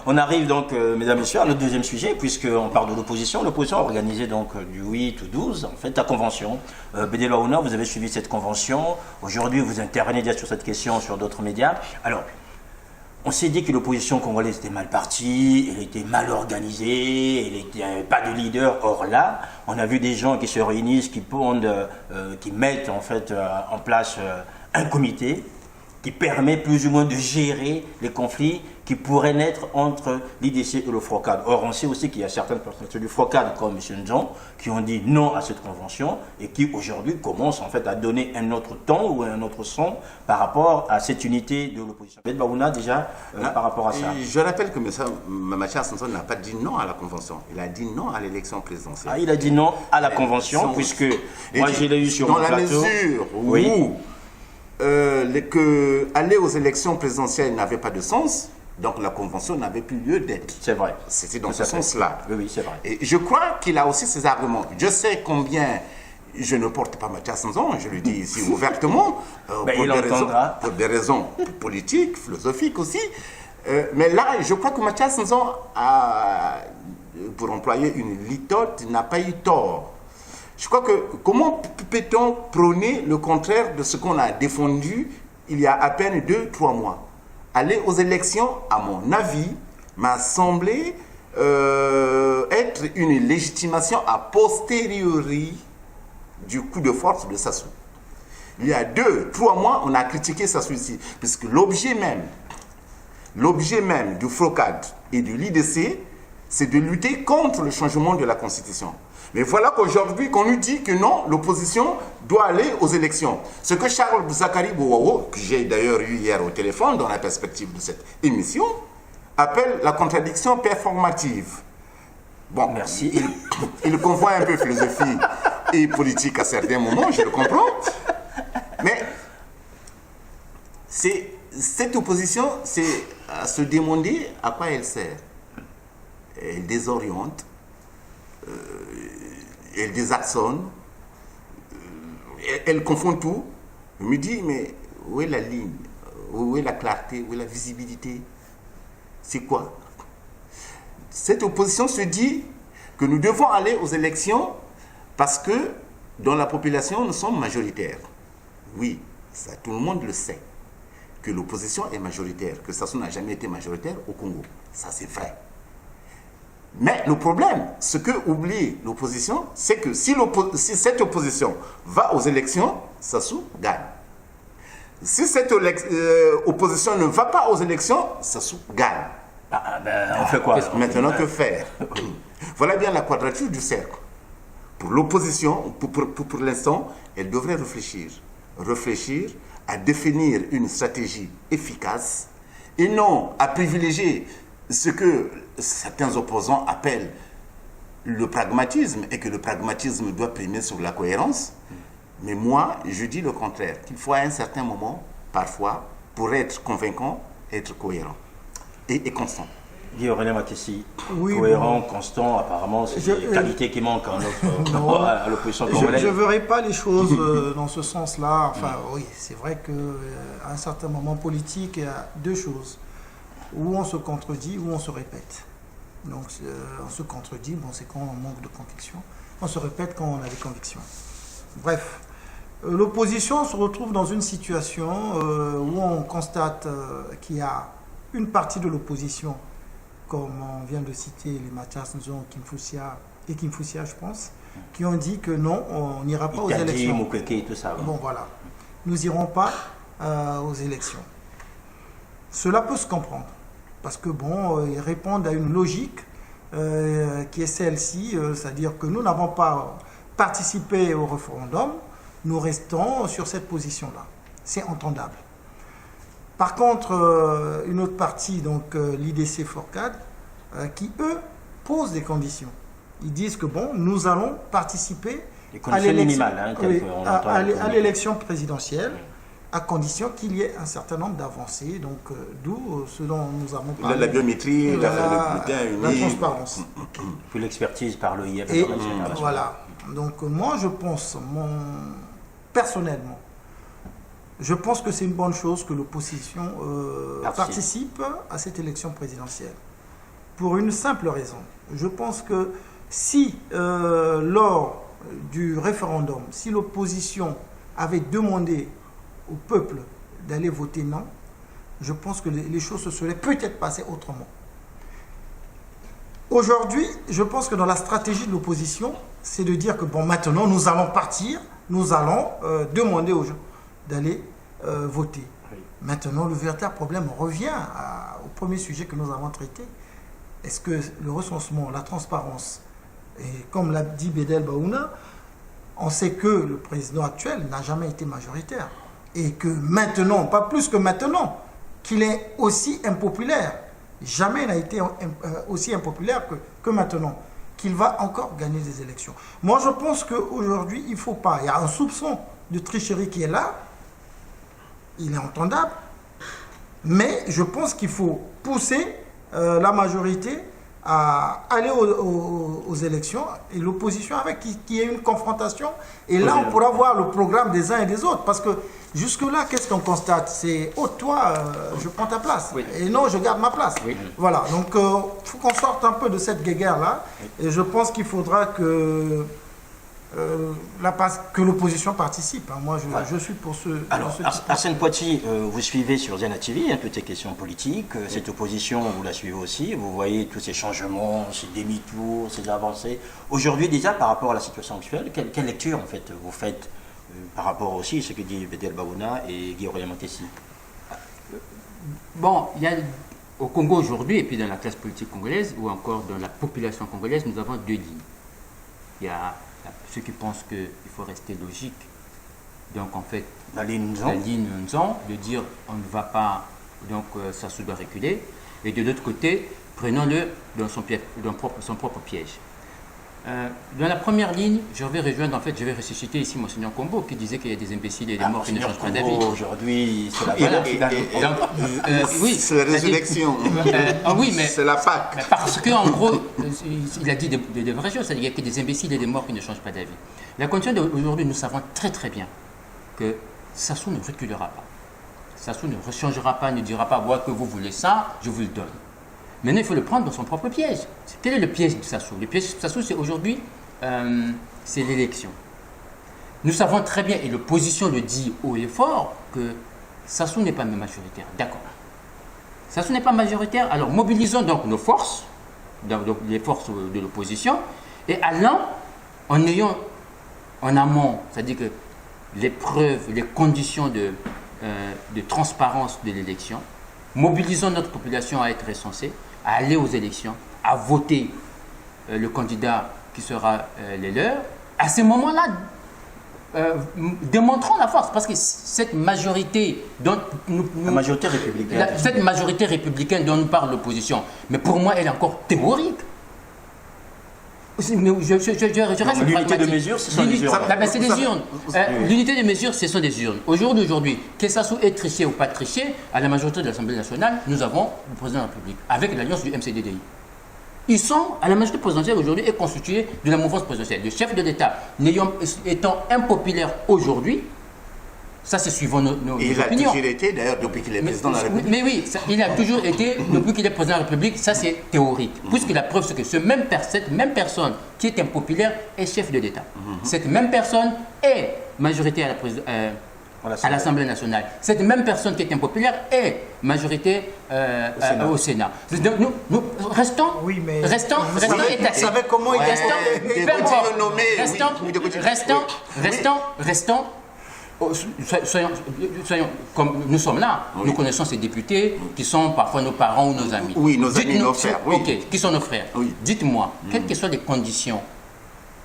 on arrive donc, mesdames et messieurs, à notre deuxième sujet, puisqu'on parle de l'opposition. L'opposition a organisé donc du 8 au 12, en fait, la convention. Bédé Laouna, vous avez suivi cette convention. Aujourd'hui, vous intervenez déjà sur cette question sur d'autres médias. Alors, on s'est dit que l'opposition congolaise était mal partie, elle était mal organisée, elle n'avait pas de leader. Or là, on a vu des gens qui se réunissent, qui mettent en fait en place un comité qui permet plus ou moins de gérer les conflits qui pourraient naître entre l'IDC et le FROCAD. Or, on sait aussi qu'il y a certaines personnalités du FROCAD, comme M. Nzon, qui ont dit non à cette convention et qui aujourd'hui commencent en fait à donner un autre ton ou un autre son par rapport à cette unité de l'opposition. Bédé Laouna, déjà, par rapport à ça. Je rappelle que M. Mathias Nzon n'a pas dit non à la convention, il a dit non à l'élection présidentielle. Ah, il a dit non à la convention, puisque moi je l'ai eu sur mon plateau. Dans la mesure où aller aux élections présidentielles n'avait pas de sens, donc la convention n'avait plus lieu d'être. C'est vrai. C'était dans ce sens-là. Oui, c'est vrai. Et je crois qu'il a aussi ses arguments. Je sais combien je ne porte pas Mathias Nzon, je le dis ici ouvertement, pour des raisons politiques, philosophiques aussi. Mais là, je crois que Mathias Nzon a, pour employer une litote, n'a pas eu tort. Je crois que comment peut-on prôner le contraire de ce qu'on a défendu il y a à peine 2-3 mois? Aller aux élections, à mon avis, m'a semblé être une légitimation a posteriori du coup de force de Sassou. Il y a 2-3 mois, on a critiqué Sassou ici, puisque l'objet même du FROCAD et de l'IDC, c'est de lutter contre le changement de la Constitution. Mais voilà qu'aujourd'hui, qu'on nous dit que non, l'opposition doit aller aux élections. Ce que Charles Zakari Bouwawo, que j'ai d'ailleurs eu hier au téléphone dans la perspective de cette émission, appelle la contradiction performative. Bon, merci. Il confond un peu philosophie et politique à certains moments, je le comprends. Mais cette opposition, c'est à se demander à quoi elle sert. Elle désoriente. Elle désarçonne, elle confond tout. Je me dis, mais où est la ligne? Où est la clarté? Où est la visibilité? C'est quoi? Cette opposition se dit que nous devons aller aux élections parce que dans la population, nous sommes majoritaires. Oui, ça, tout le monde le sait, que l'opposition est majoritaire, que Sassou n'a jamais été majoritaire au Congo. Ça, c'est vrai. Mais le problème, ce que oublie l'opposition, c'est que si cette opposition va aux élections, Sassou gagne. Si cette opposition ne va pas aux élections, Sassou gagne. On fait quoi? Maintenant, que faire? Voilà bien la quadrature du cercle. Pour l'opposition, pour l'instant, elle devrait réfléchir à définir une stratégie efficace et non à privilégier ce que certains opposants appellent le pragmatisme et que le pragmatisme doit primer sur la cohérence. Mais moi, je dis le contraire, qu'il faut à un certain moment, parfois, pour être convaincant, être cohérent et constant. Guillaume René Matessi, cohérent, constant, apparemment, c'est des qualités qui manquent à l'opposition congolaise. Je ne verrai pas les choses dans ce sens-là. Enfin, oui, c'est vrai qu'à un certain moment politique, il y a deux choses. Où on se contredit, où on se répète. Donc, on se contredit, bon, c'est quand on manque de conviction. On se répète quand on a des convictions. Bref, l'opposition se retrouve dans une situation où on constate qu'il y a une partie de l'opposition, comme on vient de citer les Mathias Nzon, Kimfusia, je pense, qui ont dit que non, on n'ira pas aux élections. Moukeke, tout ça. Bon, voilà. Nous n'irons pas aux élections. Cela peut se comprendre. Parce que bon, ils répondent à une logique qui est celle-ci, c'est-à-dire que nous n'avons pas participé au référendum, nous restons sur cette position-là. C'est entendable. Par contre, une autre partie, donc l'IDC FROCAD, qui eux posent des conditions. Ils disent que bon, nous allons participer à l'élection présidentielle, à condition qu'il y ait un certain nombre d'avancées, donc d'où ce dont nous avons parlé. La biométrie, la transparence. Puis l'expertise par l'OIF. Et voilà. Donc moi je pense, personnellement, je pense que c'est une bonne chose que l'opposition participe à cette élection présidentielle. pour une simple raison. Je pense que si, lors du référendum, si l'opposition avait demandé au peuple d'aller voter non, je pense que les choses se seraient peut-être passées autrement. Aujourd'hui, je pense que dans la stratégie de l'opposition, c'est de dire que bon, maintenant, nous allons partir, nous allons demander aux gens d'aller voter. Oui. Maintenant, le véritable problème revient au premier sujet que nous avons traité. Est-ce que le recensement, la transparence, et comme l'a dit Bédel Baouna, on sait que le président actuel n'a jamais été majoritaire. Et que maintenant, pas plus que maintenant, qu'il est aussi impopulaire. Jamais il n'a été aussi impopulaire que maintenant, qu'il va encore gagner des élections. Moi, je pense qu'aujourd'hui, il ne faut pas. Il y a un soupçon de tricherie qui est là. Il est entendable. Mais je pense qu'il faut pousser la majorité à aller aux élections et l'opposition avec qu'il y ait une confrontation. Et là, on pourra voir le programme des uns et des autres. Parce que jusque-là, qu'est-ce qu'on constate? C'est, oh, toi, je prends ta place. Oui. Et non, je garde ma place. Oui. Voilà. Donc, il faut qu'on sorte un peu de cette guéguerre-là. Oui. Et je pense qu'il faudra que l'opposition participe. Hein. Moi, je suis pour ce... Alors, Arsène Poitiers, vous suivez sur Zena TV toutes ces questions politiques. Oui. Cette opposition, vous la suivez aussi. Vous voyez tous ces changements, ces demi-tours, ces avancées. Aujourd'hui, déjà, par rapport à la situation actuelle, quelle lecture, en fait, vous faites par rapport aussi à ce que dit Bédel Baouna et Guy-Aurélien Matessi? Bon, il y a au Congo aujourd'hui, et puis dans la classe politique congolaise, ou encore dans la population congolaise, nous avons deux lignes. Il y a ceux qui pensent qu'il faut rester logique. Donc en fait, la ligne Nzon, de dire on ne va pas, donc ça se doit reculer. Et de l'autre côté, prenons-le dans son propre piège. Dans la première ligne, je vais rejoindre, en fait, je vais ressusciter ici Monseigneur Kombo qui disait qu'il y a des imbéciles et des morts qui ne changent pas d'avis. Aujourd'hui, c'est la oui, c'est la résurrection. Oui, mais c'est la Pâque. Parce qu'en gros, il a dit des vraies choses, c'est-à-dire qu'il y a que des imbéciles et des morts qui ne changent pas d'avis. La condition d'aujourd'hui, nous savons très très bien que Sassou ne reculera pas. Sassou ne changera pas, ne dira pas, moi que vous voulez ça, je vous le donne. Maintenant, il faut le prendre dans son propre piège. Quel est le piège de Sassou? Le piège de Sassou, c'est aujourd'hui, c'est l'élection. Nous savons très bien, et l'opposition le dit haut et fort, que Sassou n'est pas majoritaire. D'accord. Sassou n'est pas majoritaire, alors mobilisons donc nos forces, donc les forces de l'opposition, et allant en ayant en amont, c'est-à-dire que les preuves, les conditions de transparence de l'élection, mobilisons notre population à être recensée, à aller aux élections, à voter le candidat qui sera les leurs. À ce moment-là, démontrons la force, parce que cette majorité dont la majorité républicaine, cette majorité républicaine dont nous parle l'opposition, mais pour moi, elle est encore théorique. Mais l'unité de mesure, ce sont des urnes. C'est des urnes. L'unité de mesure, ce sont des urnes. Aujourd'hui, que ça soit triché ou pas triché, à la majorité de l'Assemblée nationale, nous avons le président de la République, avec l'alliance du MCDDI. Ils sont, à la majorité présidentielle aujourd'hui, est constituée de la mouvance présidentielle. Le chef de l'État, étant impopulaire aujourd'hui, ça c'est suivant nos opinions. Il a toujours été, d'ailleurs, depuis qu'il est président de la République. Mais oui, il a toujours été, depuis qu'il est président de la République, ça c'est théorique. Puisque la preuve, c'est que cette même personne qui est impopulaire est chef de l'État. Cette même personne est majoritaire à l'Assemblée nationale. Cette même personne qui est impopulaire est majorité au Sénat. Nous restons, oui, mais restons étatiques. Vous savez comment il restons. Soyons, comme nous sommes là, nous connaissons ces députés qui sont parfois nos parents ou nos amis. Oui, nos amis, nos frères. Oui. Ok, qui sont nos frères. Oui. Dites-moi, quelles que soient les conditions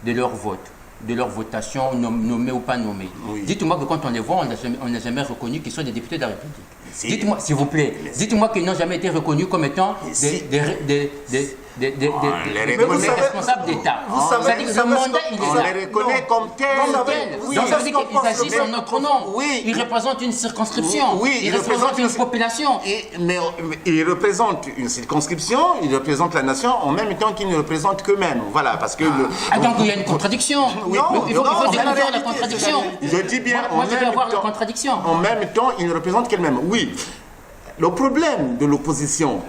de leur vote, de leur votation, nommés ou pas nommés. Oui. Dites-moi que quand on les voit, on n'a jamais reconnu qu'ils sont des députés de la République. Dites-moi, s'il vous plaît, dites-moi qu'ils n'ont jamais été reconnus comme étant des responsables d'État. On les reconnaît comme tels. Donc ça veut dire qu'ils agissent en notre nom. Oui. Ils représentent une circonscription. Oui, ils représentent une population. Mais ils représentent une circonscription, ils représentent la nation en même temps qu'ils ne représentent qu'eux-mêmes. Voilà, parce que... Donc il y a une contradiction. Oui. Il faut découvrir la contradiction. Je dis bien, moi je veux avoir la contradiction. En même temps, ils ne représentent qu'eux-mêmes. Oui. Le problème de l'opposition,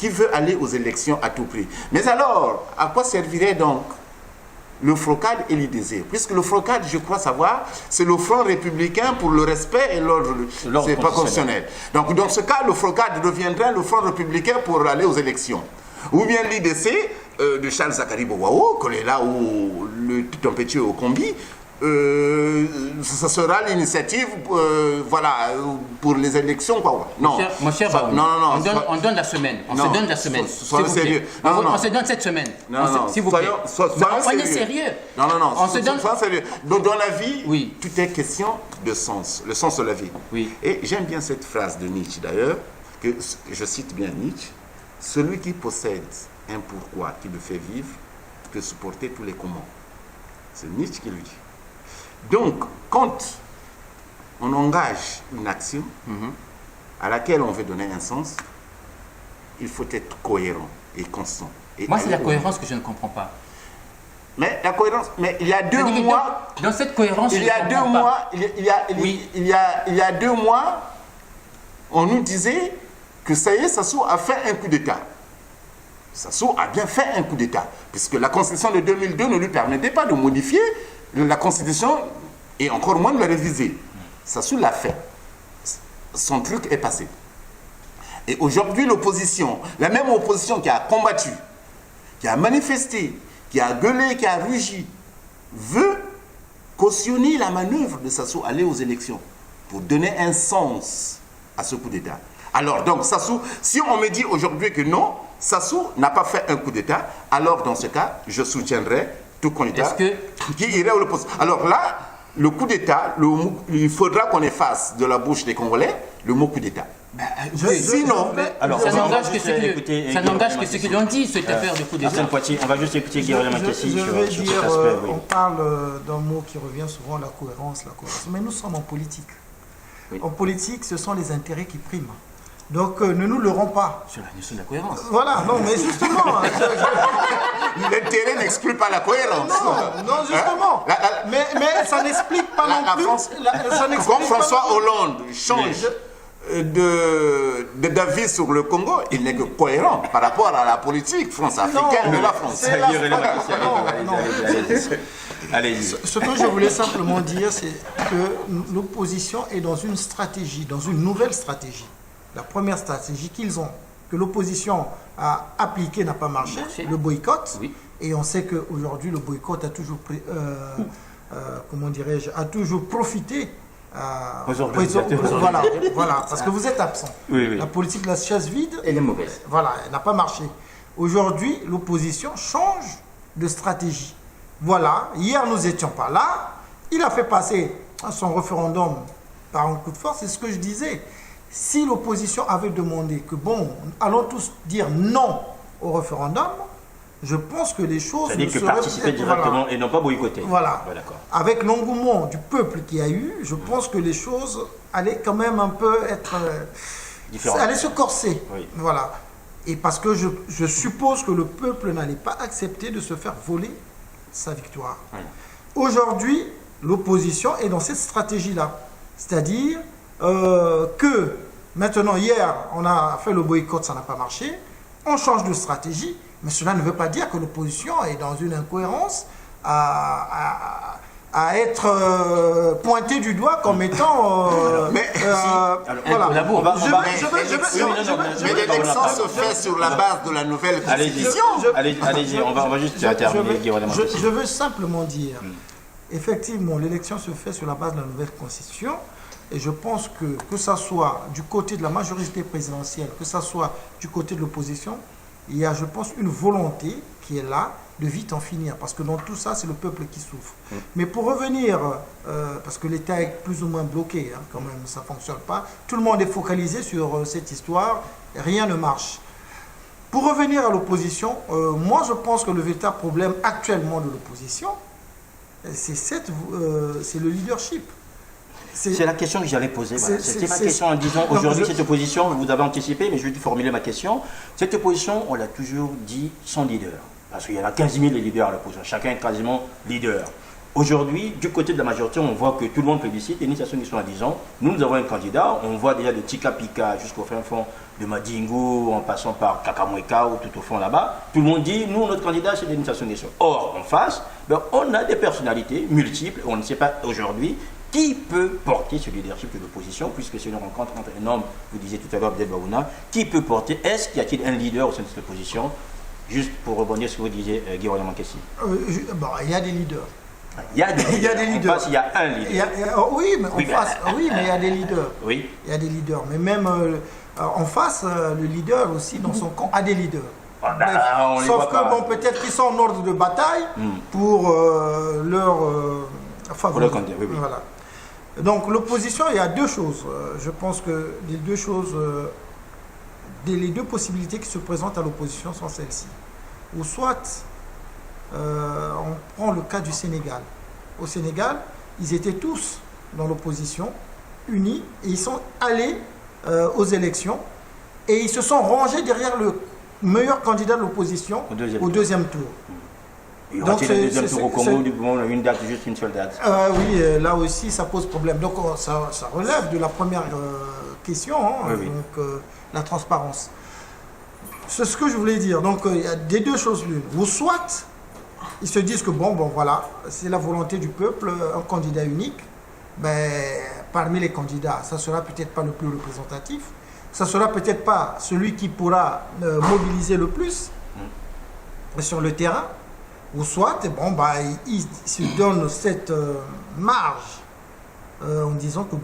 qui veut aller aux élections à tout prix. Mais alors, à quoi servirait donc le FROCAD et l'IDZ? Puisque le FROCAD, je crois savoir, c'est le Front républicain pour le respect et l'ordre. C'est pas constitutionnel. Donc, dans ce cas, le FROCAD deviendrait le Front républicain pour aller aux élections. Ou bien l'IDC de Charles Zakari Bouaou, qu'on est là où le tempétueux au combi, ce sera l'initiative voilà, pour les élections. Quoi. Non, mon cher Baoum, on donne la semaine. On se donne la semaine. Soyons sérieux. On se donne cette semaine. S'il vous plaît. On est sérieux. Non. On se donne. Soyons sérieux. Donc, dans la vie, oui, tout est question de sens. Le sens de la vie. Oui. Et j'aime bien cette phrase de Nietzsche d'ailleurs, que je cite bien Nietzsche. Celui qui possède un pourquoi qui le fait vivre peut supporter tous les comment. C'est Nietzsche qui le dit. Donc, quand on engage une action à laquelle on veut donner un sens, il faut être cohérent et constant. Et moi, c'est la cohérence que je ne comprends pas. Mais la cohérence, mais il y a 2 mois... Dans cette cohérence, il y a 2 mois, il y a 2 mois, on nous disait que ça y est, Sassou a fait un coup d'État. Sassou a bien fait un coup d'État, puisque la Constitution de 2002 ne lui permettait pas de modifier la Constitution et encore moins de la réviser. Sassou l'a fait. Son truc est passé. Et aujourd'hui, l'opposition, la même opposition qui a combattu, qui a manifesté, qui a gueulé, qui a rugi, veut cautionner la manœuvre de Sassou aller aux élections pour donner un sens à ce coup d'État. Alors, donc, Sassou, si on me dit aujourd'hui que non, Sassou n'a pas fait un coup d'État, alors dans ce cas, je soutiendrai tout candidat qui irait à l'opposition. Alors là, le coup d'État, il faudra qu'on efface de la bouche des Congolais le mot coup d'État. Sinon, ça n'engage que ceux qui l'ont dit, cette affaire de coup d'État. Arsène Poitier, on va juste écouter Guillaume Makessi sur cet aspect. On parle d'un mot qui revient souvent, la cohérence. Mais nous sommes en politique. Oui. En politique, ce sont les intérêts qui priment. Donc, ne nous leurrons pas. Sur la notion de la cohérence. Voilà, non, mais justement. L'intérêt n'exclut pas la cohérence. Non, justement. Mais ça n'explique pas non plus. Quand François Hollande change d'avis sur le Congo, il n'est que cohérent par rapport à la politique France-africaine de la France. Allez-y. Ce que je voulais simplement dire, c'est que l'opposition est dans une stratégie, dans une nouvelle stratégie. La première stratégie qu'ils ont, que l'opposition a appliquée, n'a pas marché, le boycott. Oui. Et on sait qu'aujourd'hui, le boycott a toujours, comment dirais-je, a toujours profité. Voilà, parce que vous êtes absent. Oui. La politique de la chaise vide, elle est mauvaise. Voilà, elle n'a pas marché. Aujourd'hui, l'opposition change de stratégie. Voilà, hier nous n'étions pas là. Il a fait passer son référendum par un coup de force, c'est ce que je disais. Si l'opposition avait demandé que, bon, allons tous dire non au référendum, je pense que les choses... C'est-à-dire que participer directement et non pas boycotter. Voilà. Ouais, avec l'engouement du peuple qu'il y a eu, je pense que les choses allaient quand même un peu être... allaient se corser. Oui. Voilà. Et parce que je suppose que le peuple n'allait pas accepter de se faire voler sa victoire. Oui. Aujourd'hui, l'opposition est dans cette stratégie-là. C'est-à-dire... que maintenant, hier, on a fait le boycott, ça n'a pas marché. On change de stratégie, mais cela ne veut pas dire que l'opposition est dans une incohérence à être pointée du doigt comme étant... mais l'élection se fait sur la base de la nouvelle constitution. Allez-y, on va juste terminer. Je veux simplement dire, effectivement, l'élection se fait sur la base de la nouvelle constitution. Et je pense que ça soit du côté de la majorité présidentielle, que ça soit du côté de l'opposition, il y a, je pense, une volonté qui est là de vite en finir. Parce que dans tout ça, c'est le peuple qui souffre. Mais pour revenir, parce que l'État est plus ou moins bloqué, quand même, ça ne fonctionne pas. Tout le monde est focalisé sur cette histoire, rien ne marche. Pour revenir à l'opposition, moi je pense que le véritable problème actuellement de l'opposition, c'est le leadership. C'est la question que j'allais poser. Voilà. C'était ma question en disant, aujourd'hui, cette opposition, vous avez anticipé, mais je vais formuler ma question. Cette opposition, on l'a toujours dit, sans leader. Parce qu'il y en a 15 000 leaders à l'opposition. Chacun est quasiment leader. Aujourd'hui, du côté de la majorité, on voit que tout le monde plébiscite Denis Sassou Nguesso en disant nous avons un candidat, on voit déjà de Tika Pika jusqu'au fin fond de Madingo, en passant par Kakamweka ou tout au fond là-bas. Tout le monde dit nous, notre candidat, c'est Denis Sassou Nguesso. Or, en face, on a des personnalités multiples, on ne sait pas aujourd'hui qui peut porter ce leadership de l'opposition, puisque c'est une rencontre entre un homme, vous disiez tout à l'heure, Abdel Baouna, qui peut porter, est-ce qu'il y a-t-il un leader au sein de cette opposition? Juste pour rebondir sur ce que vous disiez, Guy Mankessi. Il y a des leaders. Il y a des leaders. En face, il y a un leader. Oui, mais il y a des leaders. Oui. Il y a des leaders. Mais même en face, le leader aussi, dans son camp, a des leaders. Sauf que, peut-être qu'ils sont en ordre de bataille pour leur favori. Oui. Voilà. Donc, l'opposition, il y a deux choses. Je pense que les deux choses, les deux possibilités qui se présentent à l'opposition sont celles-ci. Ou soit, on prend le cas du Sénégal. Au Sénégal, ils étaient tous dans l'opposition, unis, et ils sont allés aux élections, et ils se sont rangés derrière le meilleur candidat de l'opposition au deuxième tour. Il y aura-t-il un deuxième tour au Congo, du moment où on a une date, juste une seule date? Oui, là aussi, ça pose problème. Donc, ça relève de la première question, donc la transparence. C'est ce que je voulais dire. Donc, il y a des deux choses l'une. Ou soit, ils se disent que voilà, c'est la volonté du peuple, un candidat unique. Parmi les candidats, ça sera peut-être pas le plus représentatif, ça sera peut-être pas celui qui pourra mobiliser le plus sur le terrain. Ou soit, ils se donnent cette marge en disant que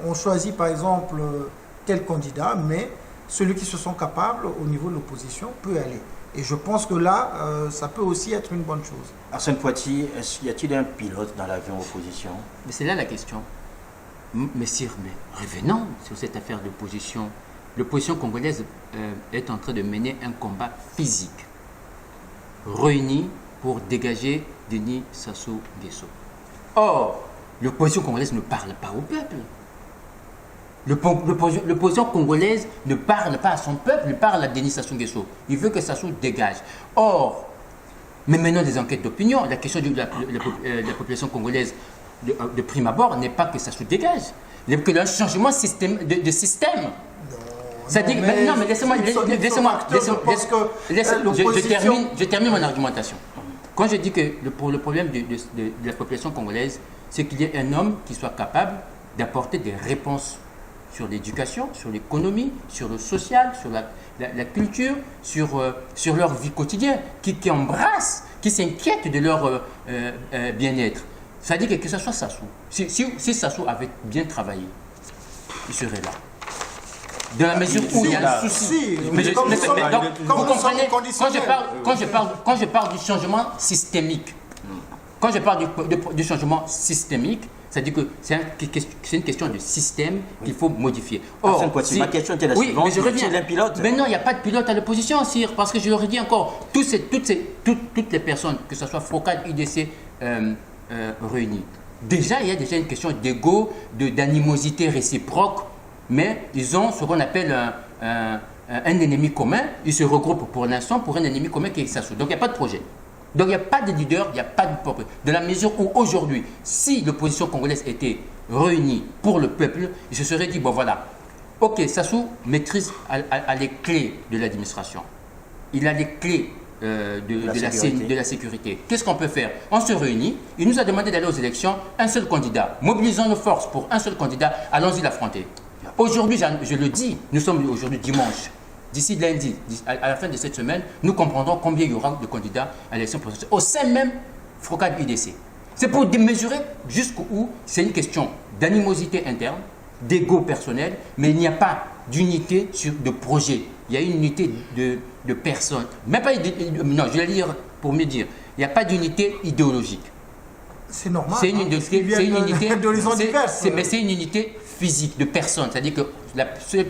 on choisit par exemple tel candidat, mais celui qui se sent capable au niveau de l'opposition peut aller. Et je pense que là, ça peut aussi être une bonne chose. Arsène Poitiers, y a-t-il un pilote dans l'avion opposition? Mais c'est là la question. Mais revenons sur cette affaire d'opposition. L'opposition congolaise est en train de mener un combat physique, réunis pour dégager Denis Sassou Nguesso. Or, l'opposition congolaise ne parle pas au peuple. L'opposition congolaise ne parle pas à son peuple, il parle à Denis Sassou Nguesso. Il veut que Sassou dégage. Or, mais maintenant des enquêtes d'opinion, la question de la population congolaise de prime abord n'est pas que Sassou dégage, mais que un changement de système. Non, mais laissez-moi, je termine mon argumentation. Quand je dis que pour le problème de la population congolaise, c'est qu'il y ait un homme qui soit capable d'apporter des réponses sur l'éducation, sur l'économie, sur le social, sur la culture, sur leur vie quotidienne, qui embrassent, qui s'inquiètent de leur bien-être. C'est-à-dire que ce soit Sassou. Si Sassou avait bien travaillé, il serait là. Dans la mesure où il y a un souci. Donc, vous comprenez, quand je parle du changement systémique, du changement systémique, c'est-à-dire que c'est une question de système qu'il faut modifier. Or, ma question était la suivante. Mais je reviens. Mais non, il n'y a pas de pilote à l'opposition, Sire, parce que je le redis encore, toutes les personnes, que ce soit FOCAD, UDC, réunies, déjà, il y a déjà une question d'ego, d'animosité réciproque, mais ils ont ce qu'on appelle un ennemi commun. Ils se regroupent pour l'instant pour un ennemi commun qui est Sassou. Donc, il n'y a pas de projet. Donc il n'y a pas de leader, il n'y a pas de peuple. De la mesure où aujourd'hui, si l'opposition congolaise était réunie pour le peuple, il se serait dit, voilà, ok, Sassou maîtrise à les clés de l'administration. Il a les clés de la sécurité. Qu'est-ce qu'on peut faire? On se réunit, il nous a demandé d'aller aux élections, un seul candidat. Mobilisons nos forces pour un seul candidat, allons-y l'affronter. Aujourd'hui, je le dis, nous sommes aujourd'hui dimanche. D'ici lundi, à la fin de cette semaine, nous comprendrons combien il y aura de candidats à l'élection présidentielle au sein même FOCAD UDC. C'est pour démesurer jusqu'où c'est une question d'animosité interne, d'ego personnel, mais il n'y a pas d'unité de projet. Il y a une unité de personnes. Même pas, non, je vais lire pour mieux dire. Il n'y a pas d'unité idéologique. C'est normal. C'est une unité, mais c'est une unité physique, de personnes. C'est-à-dire que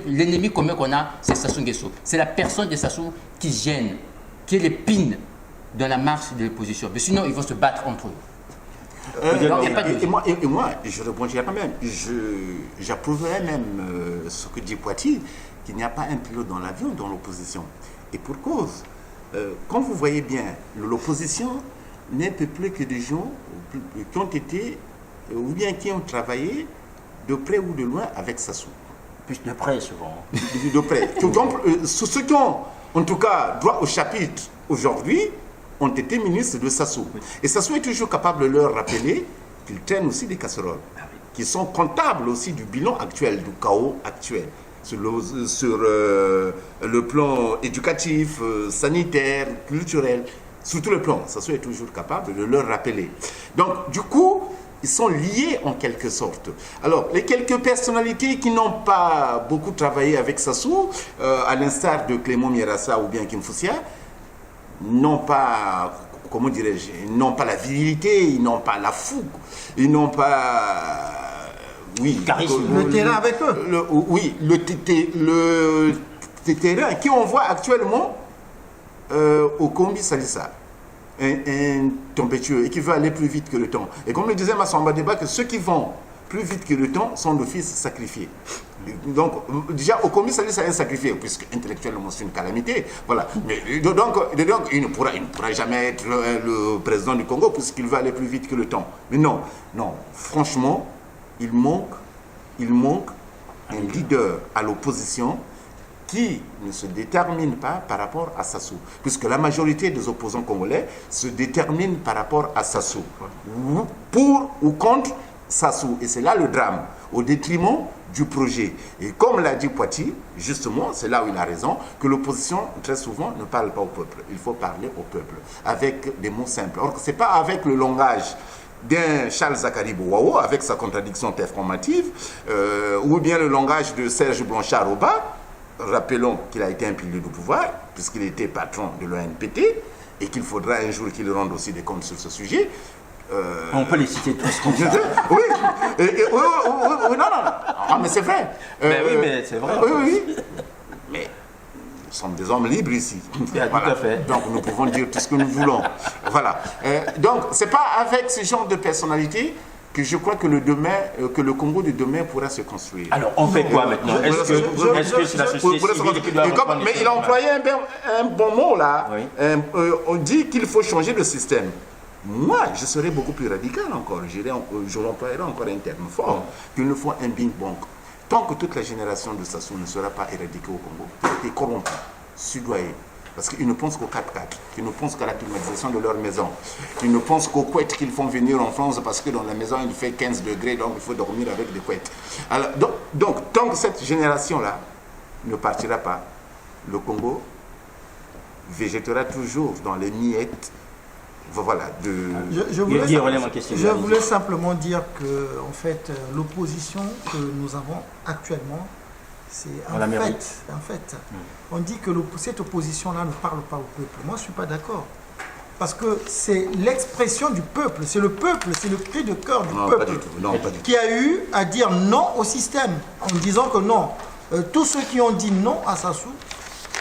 l'ennemi commun qu'on a, c'est Sassou Nguesso. C'est la personne de Sassou qui gêne, qui est l'épine dans la marche de l'opposition. Mais sinon, ils vont se battre entre eux. Et moi, je rebondirais même. J'approuverais même ce que dit Poitiers, qu'il n'y a pas un pilote dans l'avion dans l'opposition. Et pour cause, quand vous voyez bien, l'opposition n'est peuplé que de gens qui ont été, ou bien qui ont travaillé de près ou de loin avec Sassou. Plus de près, souvent. De près. Ceux qui ont, en tout cas, droit au chapitre aujourd'hui, ont été ministres de Sassou. Oui. Et Sassou est toujours capable de leur rappeler qu'ils traînent aussi des casseroles, qui sont comptables aussi du bilan actuel, du chaos actuel, sur le plan éducatif, sanitaire, culturel, sur tous les plans. Sassou est toujours capable de leur rappeler. Donc, du coup, ils sont liés en quelque sorte. Alors, les quelques personnalités qui n'ont pas beaucoup travaillé avec Sassou, à l'instar de Clément Mierassa ou bien Kim Foussia, n'ont pas, comment dirais-je, ils n'ont pas la virilité, ils n'ont pas la fougue, ils n'ont pas... Oui, le terrain avec eux. Oui, le terrain qui on voit actuellement au Kombi Salissa. Un tempétueux et qui veut aller plus vite que le temps. Et comme le disait Massamba Débat, que ceux qui vont plus vite que le temps sont d'office sacrifiés. Donc, déjà, au commis, ça est un sacrifié, puisque intellectuellement, c'est une calamité. Voilà. Mais, donc il ne pourra jamais être le président du Congo, puisqu'il veut aller plus vite que le temps. Mais non, franchement, il manque un leader à l'opposition qui ne se détermine pas par rapport à Sassou. Puisque la majorité des opposants congolais se déterminent par rapport à Sassou. Pour ou contre Sassou. Et c'est là le drame, au détriment du projet. Et comme l'a dit Poitiers, justement, c'est là où il a raison, que l'opposition, très souvent, ne parle pas au peuple. Il faut parler au peuple, avec des mots simples. Or, ce n'est pas avec le langage d'un Charles Zakari Bouao, avec sa contradiction performative, ou bien le langage de Serge Blanchard-Oba. Rappelons qu'il a été un pilier du pouvoir, puisqu'il était patron de l'ONPT, et qu'il faudra un jour qu'il rende aussi des comptes sur ce sujet. On peut les citer tous comme ça. Oui, non, ah, mais c'est vrai. Oui, mais c'est vrai. Oui. Mais nous sommes des hommes libres ici. Voilà. Tout à fait. Donc nous pouvons dire tout ce que nous voulons. Voilà. Donc c'est pas avec ce genre de personnalité que je crois que le Congo de demain pourra se construire. Alors, on fait quoi maintenant? Est-ce que c'est la société civile qui doit reprendre? Mais il a employé un bon mot là. Oui. On dit qu'il faut changer de système. Moi, je serais beaucoup plus radical encore. Je l'employerais encore un terme fort. Qu'il nous faut un bing-bong. Tant que toute la génération de Sassou ne sera pas éradiquée au Congo, qui a été corrompue, sudoyée, parce qu'ils ne pensent qu'au 4x4, qu'ils ne pensent qu'à la climatisation de leur maison, qu'ils ne pensent qu'aux couettes qu'ils font venir en France parce que dans la maison il fait 15 degrés, donc il faut dormir avec des couettes. Alors, donc tant que cette génération-là ne partira pas, le Congo végétera toujours dans les miettes. Voilà, je voulais simplement dire que en fait, l'opposition que nous avons actuellement, c'est un fait. On dit que cette opposition-là ne parle pas au peuple. Moi, je ne suis pas d'accord. Parce que c'est l'expression du peuple. C'est le peuple, c'est le cri de cœur du peuple qui a eu à dire non au système. En disant que non. Tous ceux qui ont dit non à Sassou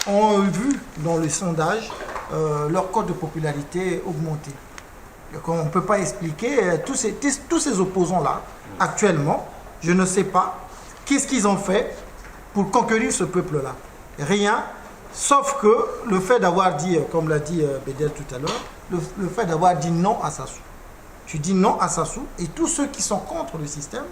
ont vu dans les sondages leur cote de popularité augmenter. Donc, on ne peut pas expliquer tous ces opposants-là, actuellement, je ne sais pas, qu'est-ce qu'ils ont fait pour conquérir ce peuple-là. Rien, sauf que le fait d'avoir dit, comme l'a dit Bédel tout à l'heure, le fait d'avoir dit non à Sassou. Tu dis non à Sassou et tous ceux qui sont contre le système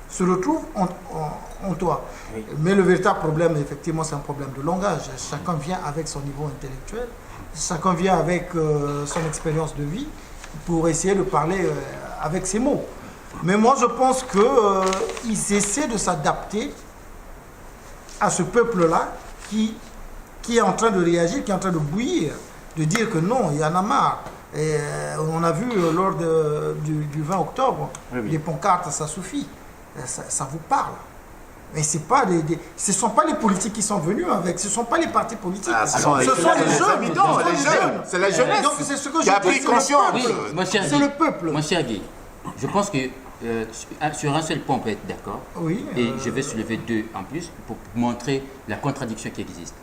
se retrouvent en toi. Oui. Mais le véritable problème, effectivement, c'est un problème de langage. Chacun vient avec son niveau intellectuel, chacun vient avec son expérience de vie pour essayer de parler avec ses mots. Mais moi, je pense qu'ils essaient de s'adapter à ce peuple-là qui est en train de réagir, qui est en train de bouillir, de dire que non, il y en a marre. Et on a vu lors du 20 octobre, les pancartes, ça suffit. Ça vous parle. Mais ce ne sont pas les politiques qui sont venus avec, ce ne sont pas les partis politiques. Ce sont les jeunes. C'est la jeunesse. Donc c'est ce que qui a pris conscience. C'est le peuple. Mon cher Guy, je pense que sur un seul point on peut être d'accord. Oui, et je vais soulever deux en plus pour montrer la contradiction qui existe.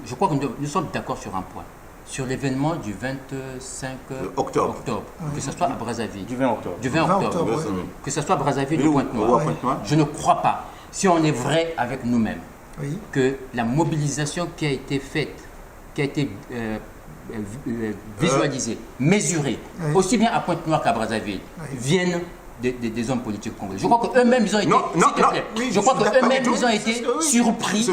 Je crois que nous sommes d'accord sur un point. Sur l'événement du 25 octobre, que ce soit à Brazzaville. Du 20 octobre. Du 20 octobre. Que ce soit à Brazzaville ou Pointe-Noire. Je ne crois pas, si on est vrai avec nous-mêmes, que la mobilisation qui a été faite, qui a été visualiser, mesurer, aussi bien à Pointe-Noire qu'à Brazzaville, viennent des hommes politiques congolais. Je crois qu'eux-mêmes, ils ont été, je crois qu'eux-mêmes, ils ont été surpris.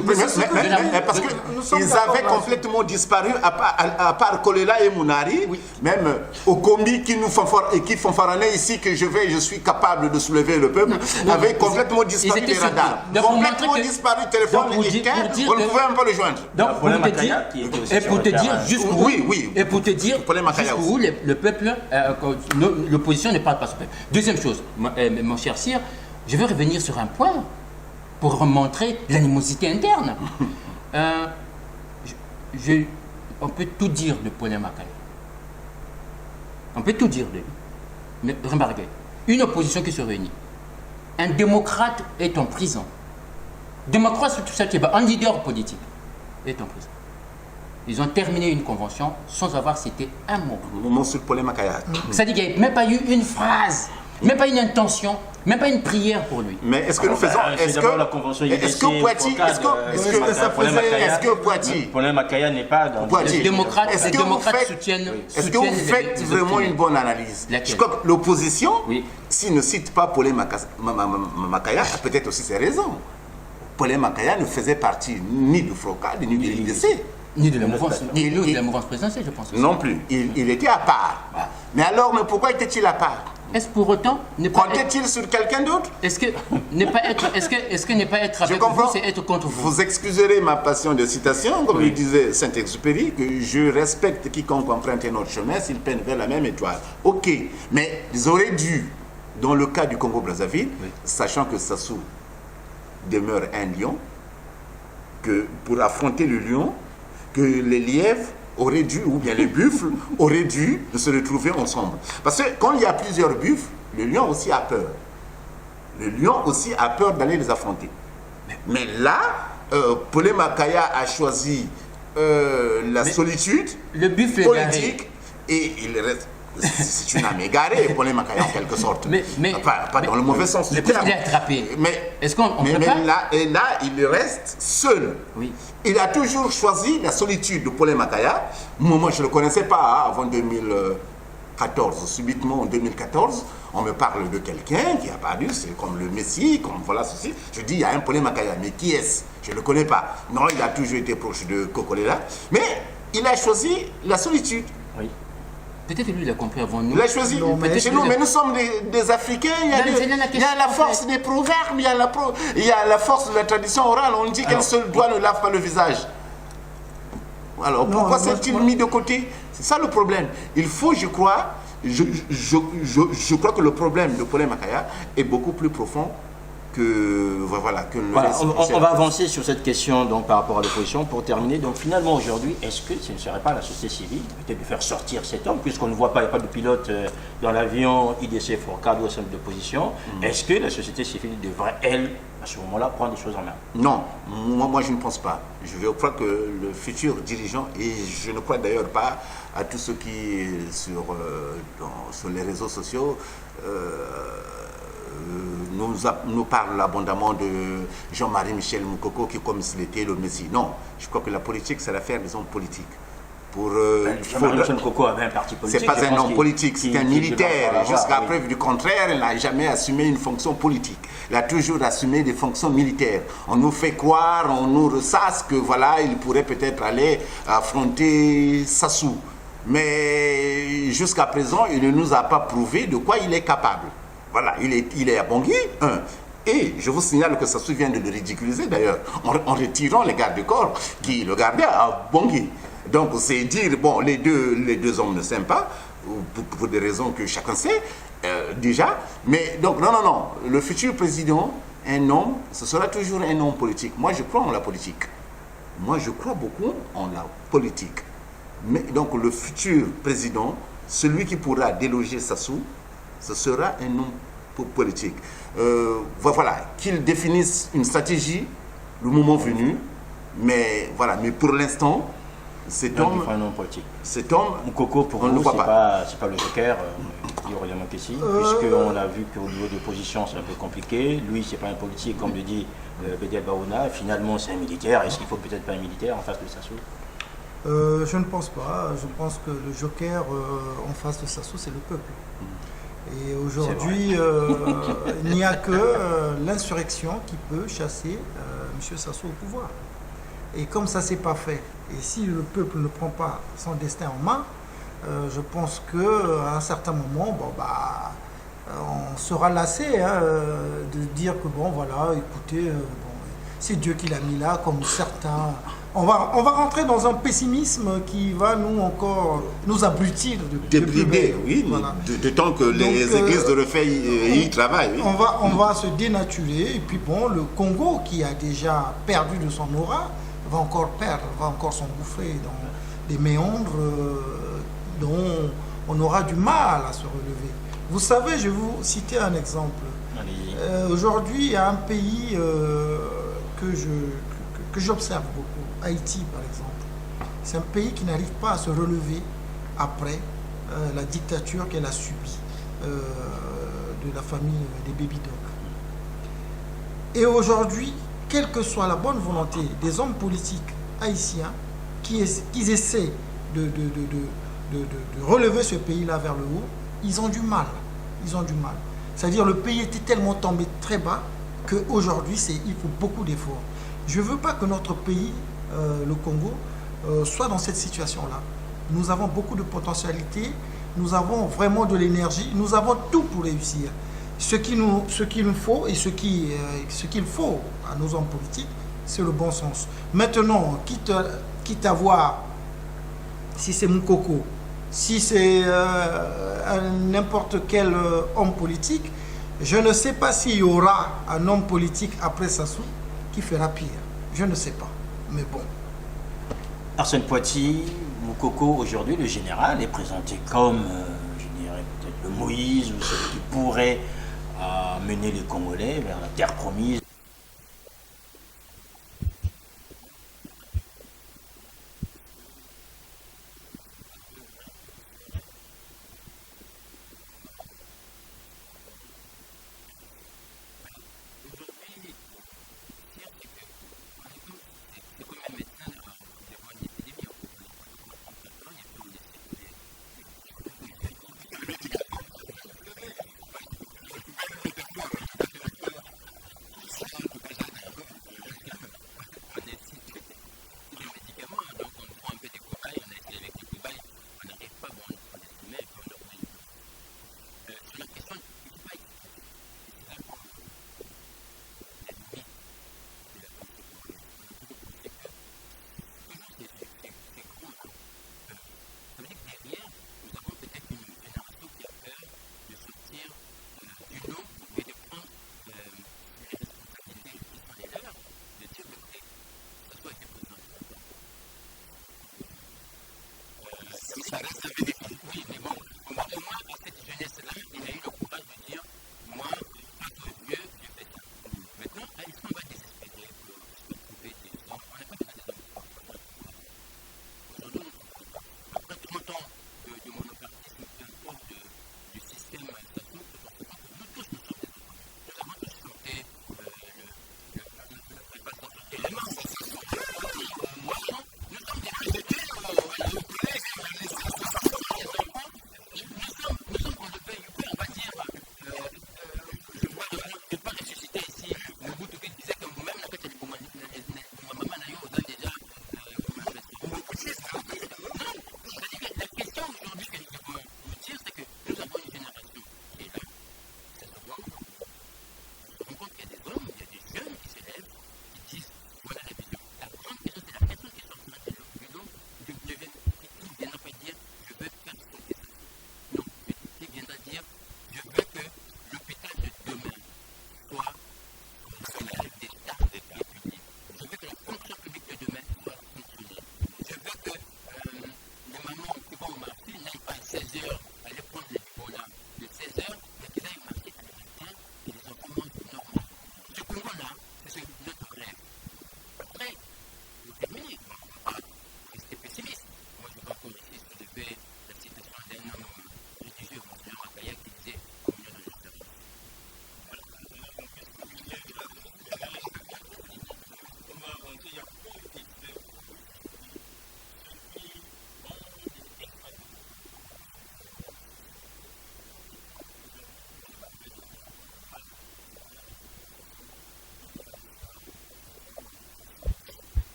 Parce qu'ils avaient complètement disparu, à part Kolela et Mounari, même Okombi qui nous fanfaronnait ici que je suis capable de soulever le peuple, avaient complètement disparu des radars. Complètement disparu, téléphone, on ne pouvait même pas le joindre. Donc, pour te dire jusqu'où, et pour te dire jusqu'où le peuple, l'opposition ne parle pas ce peuple. Deuxième chose, mon cher Sire, je vais revenir sur un point pour montrer l'animosité interne. On peut tout dire de Paulin Makaya. On peut tout dire de lui. Mais remarquez, une opposition qui se réunit. Un démocrate est en prison. Démocrate, un leader politique est en prison. Ils ont terminé une convention sans avoir cité un mot. Sur Paulin Makaya. C'est-à-dire qu'il n'y a même pas eu une phrase, même pas une intention, même pas une prière pour lui. Mais est-ce que nous faisons... Est-ce que Poitiers... Paulin Makaya n'est pas dans... Les démocrates soutiennent... Est-ce que vous faites vraiment une bonne analyse? Je crois que l'opposition, s'il ne cite pas Paulin Makaya, a peut-être aussi ses raisons. Paulin Makaya ne faisait partie ni du FROCAD, ni du LDC. Ni de la mouvance présidentielle, je pense aussi. Non plus. Il était à part. Mais alors, pourquoi était-il à part? Est-ce pour autant ne pas comptait-il sur quelqu'un d'autre? Est-ce que ne pas être avec vous, c'est être contre vous? Vous excuserez ma passion de citation, comme le disait Saint-Exupéry, que je respecte quiconque emprunte un autre chemin s'il peine vers la même étoile. Ok, mais ils auraient dû, dans le cas du Congo-Brazzaville, sachant que Sassou demeure un lion, que pour affronter le lion, que les lièvres auraient dû, ou bien les buffles, auraient dû se retrouver ensemble. Parce que quand il y a plusieurs buffles, le lion aussi a peur. Le lion aussi a peur d'aller les affronter. Mais là, Paulin Makaya a choisi la solitude politique et il reste... C'est une âme égarée, Paulin Makaya, en quelque sorte. Pas dans le mauvais sens du terme. Il est attrapé. Est-ce qu'on peut là, il reste seul. Il a toujours choisi la solitude de Paulin Makaya. Moi, je ne le connaissais pas avant 2014. Subitement, en 2014, on me parle de quelqu'un qui a apparu, c'est comme le Messie, comme voilà ceci. Je dis, il y a un Paulin Makaya, mais qui est-ce? Je ne le connais pas. Non, il a toujours été proche de Kokolela. Mais il a choisi la solitude. Peut-être que lui, il a compris avant nous. Il a choisi. Mais nous sommes des Africains. Il y a la force des proverbes, il y a la force de la tradition orale. On dit qu'un seul doigt ne lave pas le visage. Alors, pourquoi s'est-il mis de côté? C'est ça le problème. Il faut, je crois que le problème de Paulin Makaya est beaucoup plus profond que on va avancer sur cette question donc par rapport à l'opposition pour terminer. Donc finalement aujourd'hui, est-ce que ce ne serait pas la société civile peut-être de faire sortir cet homme, puisqu'on ne voit pas, il n'y a pas de pilote dans l'avion IDC FORCAD ou au sein de l'opposition. Est-ce que la société civile devrait, elle, à ce moment-là, prendre des choses en main? Non, moi je ne pense pas. Je crois que le futur dirigeant, et je ne crois d'ailleurs pas à tous ceux qui sur les réseaux sociaux nous parle abondamment de Jean-Marie Michel Moukoko qui comme s'il était le Messie. Non, je crois que la politique, c'est l'affaire des hommes politiques. Jean-Marie Michel Moukoko avait un parti politique. C'est pas un homme politique, c'est un militaire. Jusqu'à preuve du contraire, il n'a jamais assumé une fonction politique. Il a toujours assumé des fonctions militaires. On nous fait croire, on nous ressasse que voilà, il pourrait peut-être aller affronter Sassou. Mais jusqu'à présent, il ne nous a pas prouvé de quoi il est capable. Voilà, il est à Bangui, et je vous signale que Sassou vient de le ridiculiser d'ailleurs, en retirant les gardes-corps qui le gardaient à Bangui. Donc c'est dire, bon, les deux hommes ne s'aiment pas, pour des raisons que chacun sait déjà. Mais donc, non, le futur président, un homme, ce sera toujours un homme politique. Moi, je crois en la politique. Moi, je crois beaucoup en la politique. Mais donc, le futur président, celui qui pourra déloger Sassou, ce sera un homme politique. Voilà, qu'il définisse une stratégie le moment venu, mais voilà, mais pour l'instant, cet homme Moukoko, pour nous, c'est pas le joker, dit Aurélien Makessi, puisqu'on a vu qu'au niveau de l'opposition, c'est un peu compliqué. Lui, c'est pas un politique, comme le dit Bédiel Baouna. Finalement, c'est un militaire. Est-ce qu'il faut peut-être pas un militaire en face de Sassou? Je ne pense pas. Je pense que le joker en face de Sassou, c'est le peuple. Et aujourd'hui, il n'y a que l'insurrection qui peut chasser M. Sassou au pouvoir. Et comme ça ne s'est pas fait, et si le peuple ne prend pas son destin en main, je pense qu'à un certain moment, on sera lassé de dire que bon voilà, écoutez, c'est Dieu qui l'a mis là, comme certains. On va rentrer dans un pessimisme qui va nous abrutir de brider, oui, voilà. De temps que les églises de refait y travaillent. Oui. On va se dénaturer, et puis bon, le Congo qui a déjà perdu de son aura, va encore s'engouffrer dans des méandres dont on aura du mal à se relever. Vous savez, je vais vous citer un exemple. Aujourd'hui, il y a un pays que j'observe beaucoup, Haïti par exemple. C'est un pays qui n'arrive pas à se relever après la dictature qu'elle a subie de la famille des Baby Doc. Et aujourd'hui, quelle que soit la bonne volonté des hommes politiques haïtiens qui essaient de relever ce pays-là vers le haut, ils ont du mal. C'est-à-dire le pays était tellement tombé très bas qu'aujourd'hui, il faut beaucoup d'efforts. Je ne veux pas que notre pays, le Congo, soit dans cette situation-là. Nous avons beaucoup de potentialités, nous avons vraiment de l'énergie, nous avons tout pour réussir. Ce qu'il nous faut et ce qu'il faut à nos hommes politiques, c'est le bon sens. Maintenant, quitte à voir si c'est Moukoko, si c'est n'importe quel homme politique, je ne sais pas s'il y aura un homme politique après Sassou qui fera pire. Je ne sais pas, mais bon. Arsène Poitiers, Moukoko, aujourd'hui, le général est présenté comme, je dirais peut-être le Moïse, ou celui qui pourrait mener les Congolais vers la terre promise.